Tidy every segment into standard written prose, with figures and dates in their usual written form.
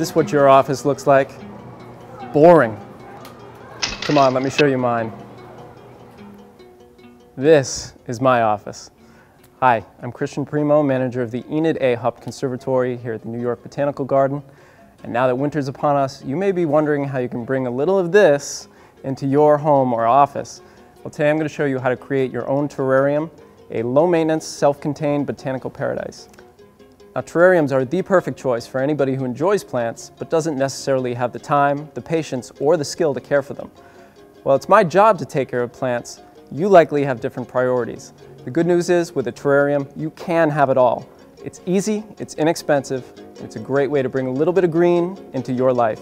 this what your office looks like? Boring. Come on, let me show you mine. This is my office. Hi, I'm Christian Primo, manager of the Enid A. Hupp Conservatory here at the New York Botanical Garden. And now that winter's upon us, you may be wondering how you can bring a little of this into your home or office. Well, today I'm going to show you how to create your own terrarium, a low-maintenance, self-contained botanical paradise. Now, terrariums are the perfect choice for anybody who enjoys plants but doesn't necessarily have the time, the patience, or the skill to care for them. While it's my job to take care of plants, you likely have different priorities. The good news is, with a terrarium, you can have it all. It's easy, it's inexpensive, and it's a great way to bring a little bit of green into your life.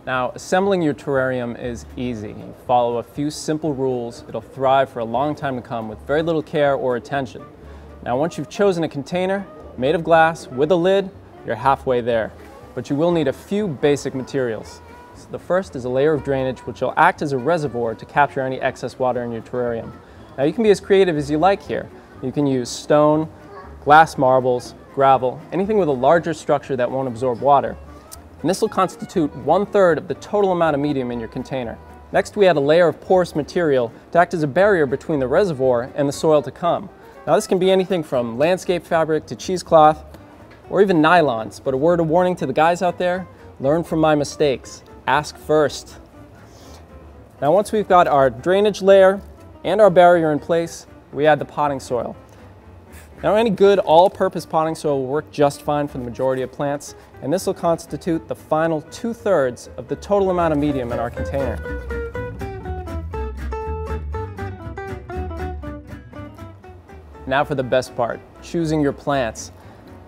Now, assembling your terrarium is easy. You follow a few simple rules. It'll thrive for a long time to come with very little care or attention. Now, once you've chosen a container made of glass with a lid, you're halfway there. But you will need a few basic materials. So the first is a layer of drainage, which will act as a reservoir to capture any excess water in your terrarium. Now, you can be as creative as you like here. You can use stone, glass marbles, gravel, anything with a larger structure that won't absorb water. And this will constitute 1/3 of the total amount of medium in your container. Next, we add a layer of porous material to act as a barrier between the reservoir and the soil to come. Now, this can be anything from landscape fabric to cheesecloth, or even nylons. But a word of warning to the guys out there, learn from my mistakes. Ask first. Now, once we've got our drainage layer and our barrier in place, we add the potting soil. Now, any good all-purpose potting soil will work just fine for the majority of plants, and this will constitute the final 2/3 of the total amount of medium in our container. Now for the best part, choosing your plants.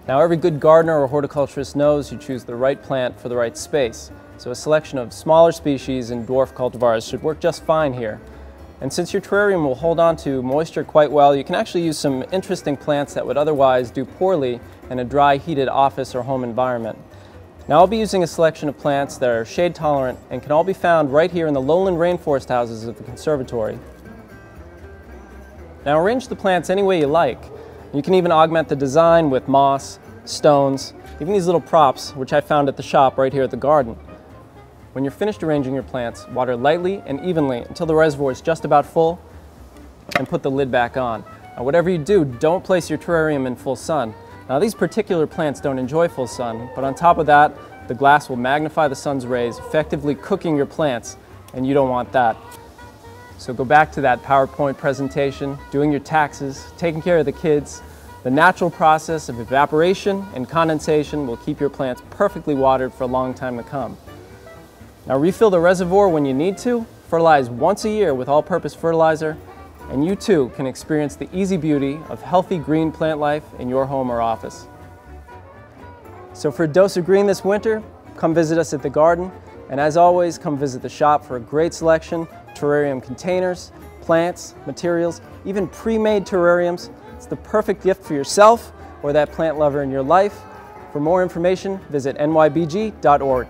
Now, every good gardener or horticulturist knows you choose the right plant for the right space, so a selection of smaller species and dwarf cultivars should work just fine here. And since your terrarium will hold on to moisture quite well, you can actually use some interesting plants that would otherwise do poorly in a dry, heated office or home environment. Now, I'll be using a selection of plants that are shade tolerant and can all be found right here in the lowland rainforest houses of the conservatory. Now, arrange the plants any way you like. You can even augment the design with moss, stones, even these little props, which I found at the shop right here at the garden. When you're finished arranging your plants, water lightly and evenly until the reservoir is just about full, and put the lid back on. Now, whatever you do, don't place your terrarium in full sun. Now, these particular plants don't enjoy full sun, but on top of that, the glass will magnify the sun's rays, effectively cooking your plants, and you don't want that. So go back to that PowerPoint presentation, doing your taxes, taking care of the kids. The natural process of evaporation and condensation will keep your plants perfectly watered for a long time to come. Now, refill the reservoir when you need to, fertilize once a year with all-purpose fertilizer, and you too can experience the easy beauty of healthy green plant life in your home or office. So for a dose of green this winter, come visit us at the garden, and as always, come visit the shop for a great selection of terrarium containers, plants, materials, even pre-made terrariums. It's the perfect gift for yourself or that plant lover in your life. For more information, visit nybg.org.